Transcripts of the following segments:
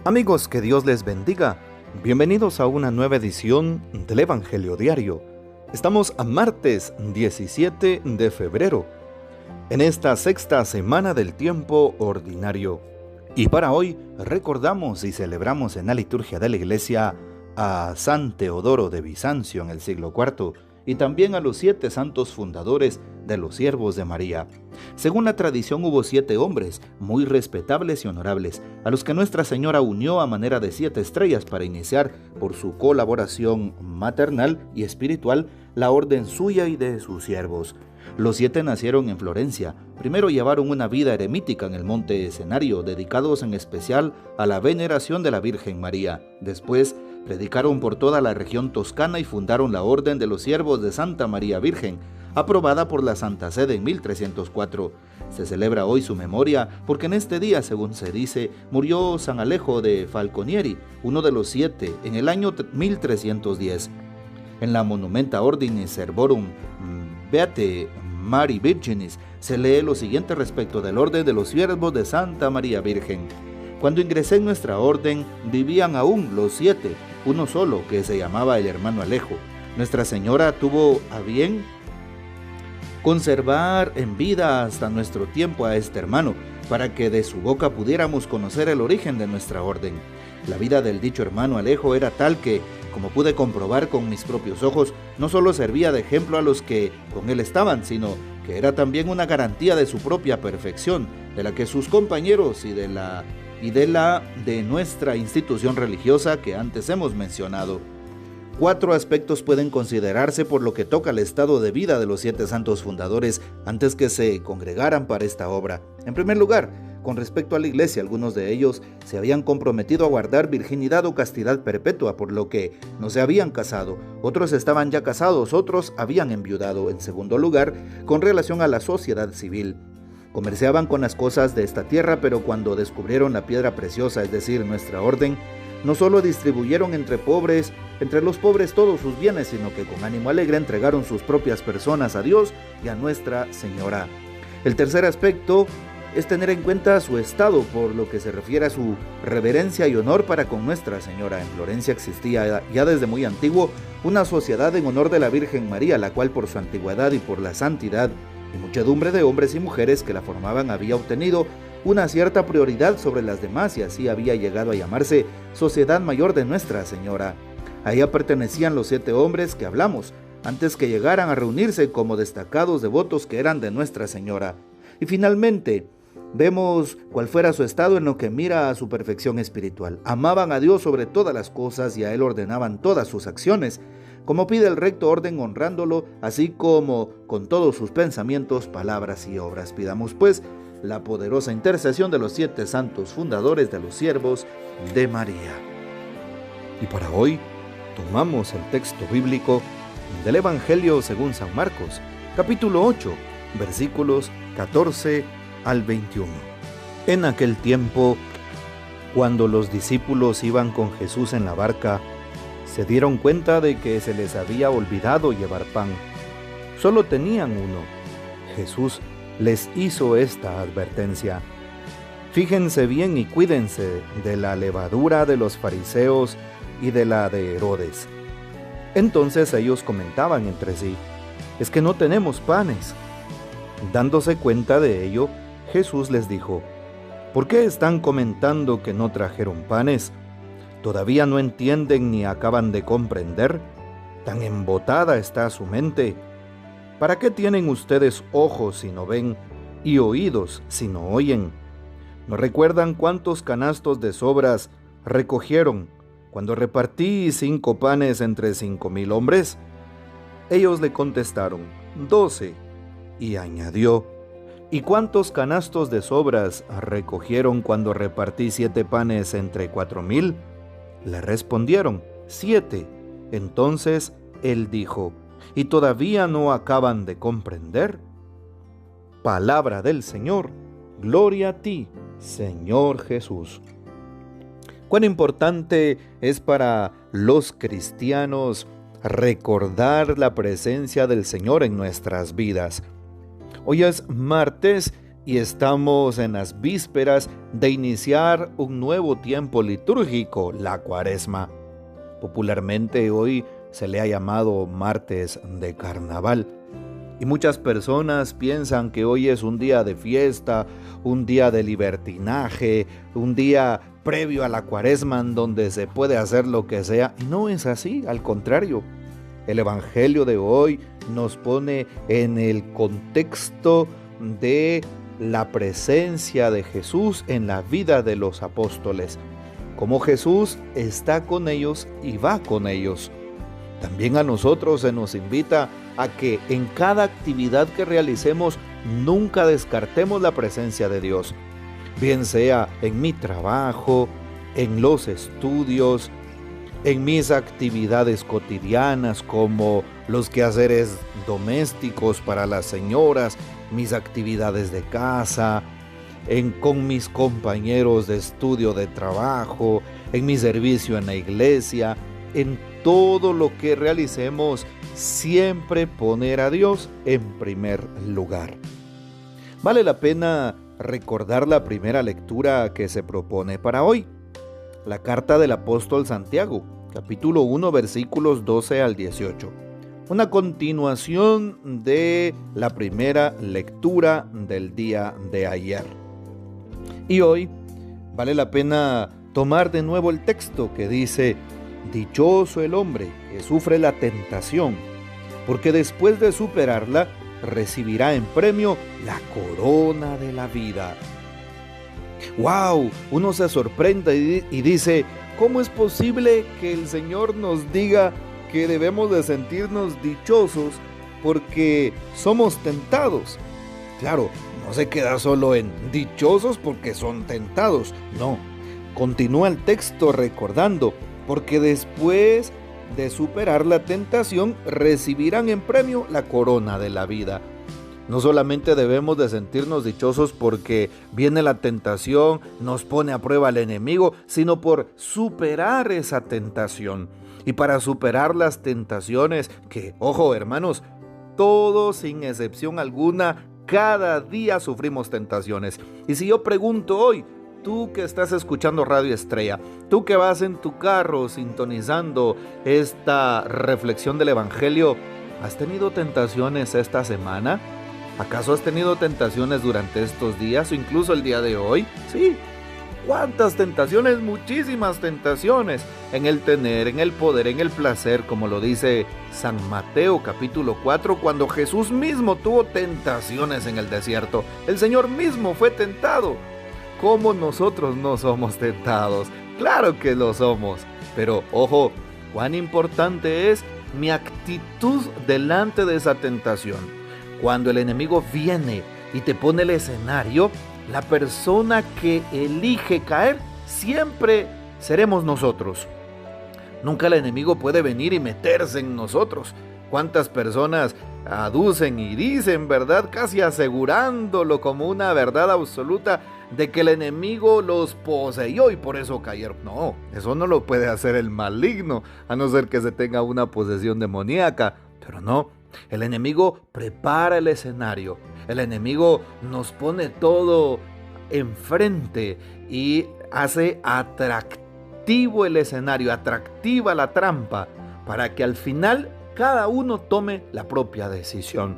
Amigos, que Dios les bendiga. Bienvenidos a una nueva edición del Evangelio Diario. Estamos a martes 17 de febrero, en esta sexta semana del tiempo ordinario. Y para hoy recordamos y celebramos en la liturgia de la Iglesia a San Teodoro de Bizancio en el siglo IV y también a los 7 santos fundadores de los siervos de María. Según la tradición, hubo 7 hombres muy respetables y honorables, a los que Nuestra Señora unió a manera de 7 estrellas para iniciar, por su colaboración maternal y espiritual, la orden suya y de sus siervos. Los 7 nacieron en Florencia. Primero llevaron una vida eremítica en el monte Escenario, dedicados en especial a la veneración de la Virgen María. Después predicaron por toda la región toscana y fundaron la Orden de los Siervos de Santa María Virgen, aprobada por la Santa Sede en 1304. Se celebra hoy su memoria porque en este día, según se dice, murió San Alejo de Falconieri, uno de los 7, en el año 1310. En la Monumenta Ordinis Servorum Beate Mari Virginis se lee lo siguiente respecto del Orden de los Siervos de Santa María Virgen. Cuando ingresé en nuestra orden, vivían aún los 7, uno solo, que se llamaba el hermano Alejo. Nuestra Señora tuvo a bien conservar en vida hasta nuestro tiempo a este hermano, para que de su boca pudiéramos conocer el origen de nuestra orden. La vida del dicho hermano Alejo era tal que, como pude comprobar con mis propios ojos, no solo servía de ejemplo a los que con él estaban, sino que era también una garantía de su propia perfección, de la que sus compañeros y de nuestra institución religiosa que antes hemos mencionado. 4 aspectos pueden considerarse por lo que toca al estado de vida de los 7 santos fundadores antes que se congregaran para esta obra. En primer lugar, con respecto a la Iglesia, algunos de ellos se habían comprometido a guardar virginidad o castidad perpetua, por lo que no se habían casado. Otros estaban ya casados, otros habían enviudado. En segundo lugar, con relación a la sociedad civil, comerciaban con las cosas de esta tierra, pero cuando descubrieron la piedra preciosa, es decir, nuestra orden, no solo distribuyeron entre los pobres todos sus bienes, sino que con ánimo alegre entregaron sus propias personas a Dios y a Nuestra Señora. El tercer aspecto es tener en cuenta su estado, por lo que se refiere a su reverencia y honor para con Nuestra Señora. En Florencia existía ya desde muy antiguo una sociedad en honor de la Virgen María, la cual por su antigüedad y por la santidad y muchedumbre de hombres y mujeres que la formaban había obtenido una cierta prioridad sobre las demás y así había llegado a llamarse Sociedad Mayor de Nuestra Señora. A ella pertenecían los 7 hombres que hablamos, antes que llegaran a reunirse como destacados devotos que eran de Nuestra Señora. Y finalmente, vemos cuál fuera su estado en lo que mira a su perfección espiritual. Amaban a Dios sobre todas las cosas y a Él ordenaban todas sus acciones, como pide el recto orden honrándolo, así como con todos sus pensamientos, palabras y obras. Pidamos pues la poderosa intercesión de los 7 santos fundadores de los siervos de María. Y para hoy tomamos el texto bíblico del Evangelio según San Marcos, capítulo 8, versículos 14 al 21. En aquel tiempo, cuando los discípulos iban con Jesús en la barca, se dieron cuenta de que se les había olvidado llevar pan. Solo tenían uno. Jesús les hizo esta advertencia: fíjense bien y cuídense de la levadura de los fariseos y de la de Herodes. Entonces ellos comentaban entre sí: es que no tenemos panes. Dándose cuenta de ello, Jesús les dijo: ¿por qué están comentando que no trajeron panes? ¿Todavía no entienden ni acaban de comprender? ¿Tan embotada está su mente? ¿Para qué tienen ustedes ojos si no ven y oídos si no oyen? ¿No recuerdan cuántos canastos de sobras recogieron cuando repartí 5 panes entre 5,000 hombres? Ellos le contestaron: 12. Y añadió: ¿y cuántos canastos de sobras recogieron cuando repartí 7 panes entre 4,000? Le respondieron: 7. Entonces él dijo: ¿y todavía no acaban de comprender? Palabra del Señor. Gloria a ti, Señor Jesús. Cuán importante es para los cristianos recordar la presencia del Señor en nuestras vidas. Hoy es martes y estamos en las vísperas de iniciar un nuevo tiempo litúrgico, la Cuaresma. Popularmente hoy se le ha llamado martes de carnaval. Y muchas personas piensan que hoy es un día de fiesta, un día de libertinaje, un día previo a la Cuaresma en donde se puede hacer lo que sea. Y no es así, al contrario. El Evangelio de hoy nos pone en el contexto de la presencia de Jesús en la vida de los apóstoles. Como Jesús está con ellos y va con ellos. También a nosotros se nos invita a que en cada actividad que realicemos nunca descartemos la presencia de Dios, bien sea en mi trabajo, en los estudios, en mis actividades cotidianas como los quehaceres domésticos para las señoras, mis actividades de casa, con mis compañeros de estudio de trabajo, en mi servicio en la iglesia, en todo lo que realicemos, siempre poner a Dios en primer lugar. Vale la pena recordar la primera lectura que se propone para hoy, la carta del apóstol Santiago, capítulo 1, versículos 12 al 18. Una continuación de la primera lectura del día de ayer. Y hoy vale la pena tomar de nuevo el texto que dice: dichoso el hombre que sufre la tentación, porque después de superarla recibirá en premio la corona de la vida. ¡Wow! Uno se sorprende y dice: ¿cómo es posible que el Señor nos diga que debemos de sentirnos dichosos porque somos tentados? Claro, no se queda solo en dichosos porque son tentados, no. Continúa el texto recordando: porque después de superar la tentación recibirán en premio la corona de la vida. No solamente debemos de sentirnos dichosos porque viene la tentación, nos pone a prueba el enemigo, sino por superar esa tentación. Y para superar las tentaciones, que, ojo hermanos, todos sin excepción alguna, cada día sufrimos tentaciones. Y si yo pregunto hoy, tú que estás escuchando Radio Estrella, tú que vas en tu carro sintonizando esta reflexión del Evangelio, ¿has tenido tentaciones esta semana? ¿Acaso has tenido tentaciones durante estos días o incluso el día de hoy? Sí. ¿Cuántas tentaciones? Muchísimas tentaciones en el tener, en el poder, en el placer, como lo dice San Mateo capítulo 4, cuando Jesús mismo tuvo tentaciones en el desierto. El Señor mismo fue tentado. ¿Cómo nosotros no somos tentados? Claro que lo somos, pero ojo, cuán importante es mi actitud delante de esa tentación. Cuando el enemigo viene y te pone el escenario, la persona que elige caer siempre seremos nosotros. Nunca el enemigo puede venir y meterse en nosotros. ¿Cuántas personas aducen y dicen, verdad, casi asegurándolo como una verdad absoluta, de que el enemigo los poseyó y por eso cayeron? No, eso no lo puede hacer el maligno, a no ser que se tenga una posesión demoníaca. Pero no, el enemigo prepara el escenario, el enemigo nos pone todo enfrente y hace atractivo el escenario, atractiva la trampa, para que al final cada uno tome la propia decisión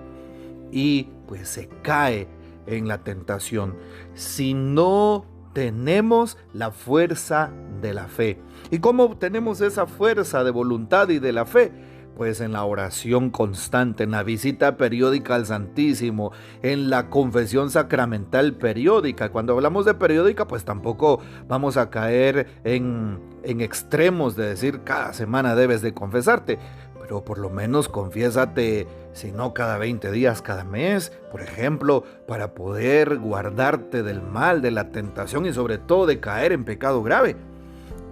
y pues se cae en la tentación si no tenemos la fuerza de la fe. ¿Y cómo obtenemos esa fuerza de voluntad y de la fe? Pues en la oración constante, en la visita periódica al Santísimo, en la confesión sacramental periódica. Cuando hablamos de periódica, pues tampoco vamos a caer en extremos de decir cada semana debes de confesarte, pero por lo menos confiésate, si no cada 20 días, cada mes, por ejemplo, para poder guardarte del mal, de la tentación y sobre todo de caer en pecado grave.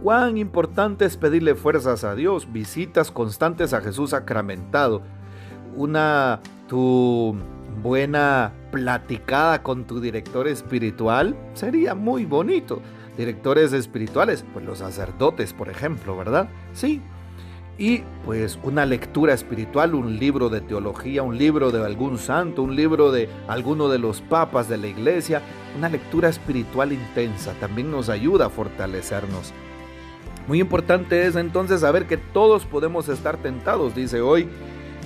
Cuán importante es pedirle fuerzas a Dios, visitas constantes a Jesús sacramentado, tu buena platicada con tu director espiritual, sería muy bonito. Directores espirituales, pues los sacerdotes, por ejemplo, ¿verdad? Sí. y pues una lectura espiritual, un libro de teología, un libro de algún santo, un libro de alguno de los papas de la iglesia, una lectura espiritual intensa también nos ayuda a fortalecernos. Muy importante es entonces saber que todos podemos estar tentados, dice hoy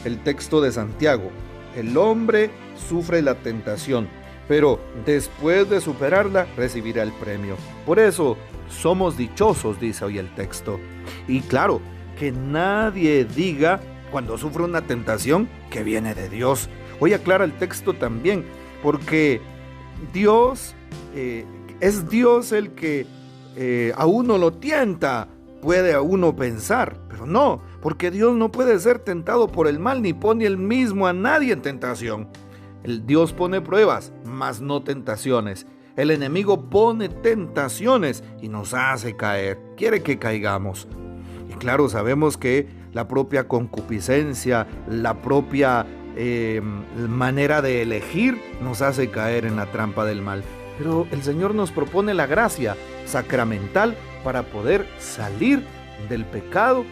el texto de Santiago. El hombre sufre la tentación, pero después de superarla recibirá el premio. Por eso somos dichosos, dice hoy el texto. Y claro, que nadie diga cuando sufre una tentación que viene de Dios. Hoy aclara el texto también, porque Dios es Dios el que a uno lo tienta, puede a uno pensar, pero no, porque Dios no puede ser tentado por el mal, ni pone él mismo a nadie en tentación. Dios pone pruebas, mas no tentaciones. El enemigo pone tentaciones y nos hace caer, quiere que caigamos. Y claro, sabemos que la propia concupiscencia, la propia manera de elegir nos hace caer en la trampa del mal. Pero el Señor nos propone la gracia sacramental para poder salir del pecado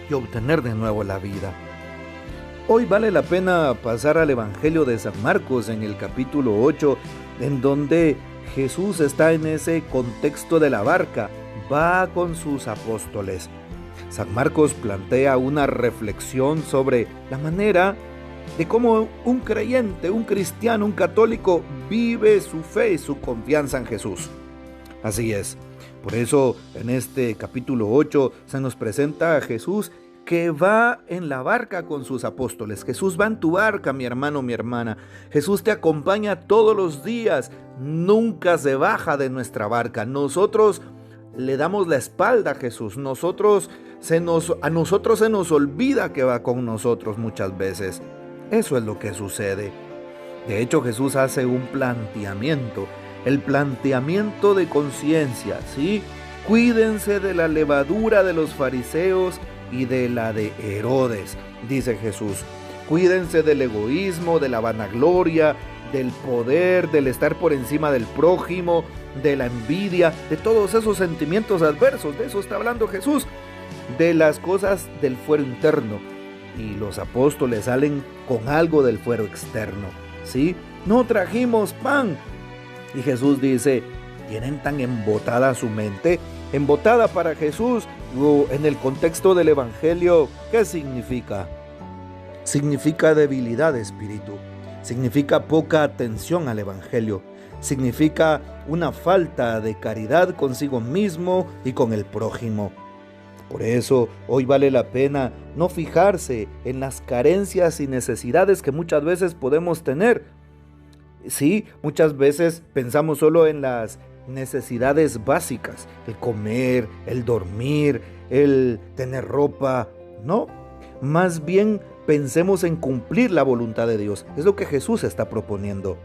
y obtener de nuevo la vida. Hoy vale la pena pasar al Evangelio de San Marcos en el capítulo 8, en donde Jesús está en ese contexto de la barca, va con sus apóstoles. San Marcos plantea una reflexión sobre la manera de cómo un creyente, un cristiano, un católico vive su fe y su confianza en Jesús. Así es. Por eso en este capítulo 8 se nos presenta a Jesús que va en la barca con sus apóstoles. Jesús va en tu barca, mi hermano, mi hermana. Jesús te acompaña todos los días, nunca se baja de nuestra barca. Nosotros le damos la espalda a Jesús. A nosotros se nos olvida que va con nosotros muchas veces. Eso es lo que sucede. De hecho, Jesús hace un planteamiento, el planteamiento de conciencia, ¿sí? Cuídense de la levadura de los fariseos y de la de Herodes, dice Jesús. Cuídense del egoísmo, de la vanagloria, del poder, del estar por encima del prójimo, de la envidia, de todos esos sentimientos adversos. De eso está hablando Jesús, de las cosas del fuero interno. Y los apóstoles salen con algo del fuero externo, ¿sí? No trajimos pan. Y Jesús dice, ¿tienen tan embotada su mente? Embotada para Jesús, en el contexto del Evangelio, ¿qué significa? Significa debilidad de espíritu, significa poca atención al Evangelio, significa una falta de caridad consigo mismo y con el prójimo. Por eso hoy vale la pena no fijarse en las carencias y necesidades que muchas veces podemos tener. Sí, muchas veces pensamos solo en las necesidades básicas, el comer, el dormir, el tener ropa. No, más bien pensemos en cumplir la voluntad de Dios. Es lo que Jesús está proponiendo.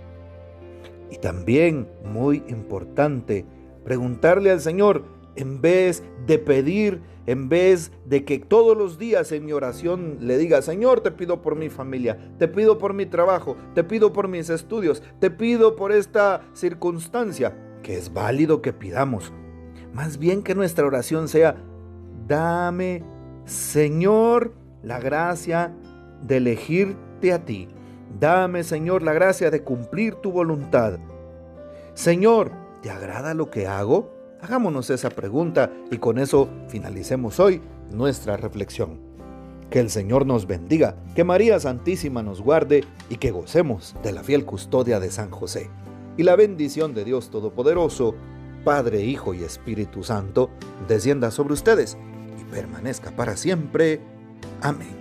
Y también, muy importante, preguntarle al Señor, en vez de pedir, en vez de que todos los días en mi oración le diga, Señor, te pido por mi familia, te pido por mi trabajo, te pido por mis estudios, te pido por esta circunstancia, que es válido que pidamos. Más bien que nuestra oración sea, dame, Señor, la gracia de elegirte a ti. Dame, Señor, la gracia de cumplir tu voluntad. Señor, ¿te agrada lo que hago? Hagámonos esa pregunta y con eso finalicemos hoy nuestra reflexión. Que el Señor nos bendiga, que María Santísima nos guarde y que gocemos de la fiel custodia de San José. Y la bendición de Dios Todopoderoso, Padre, Hijo y Espíritu Santo, descienda sobre ustedes y permanezca para siempre. Amén.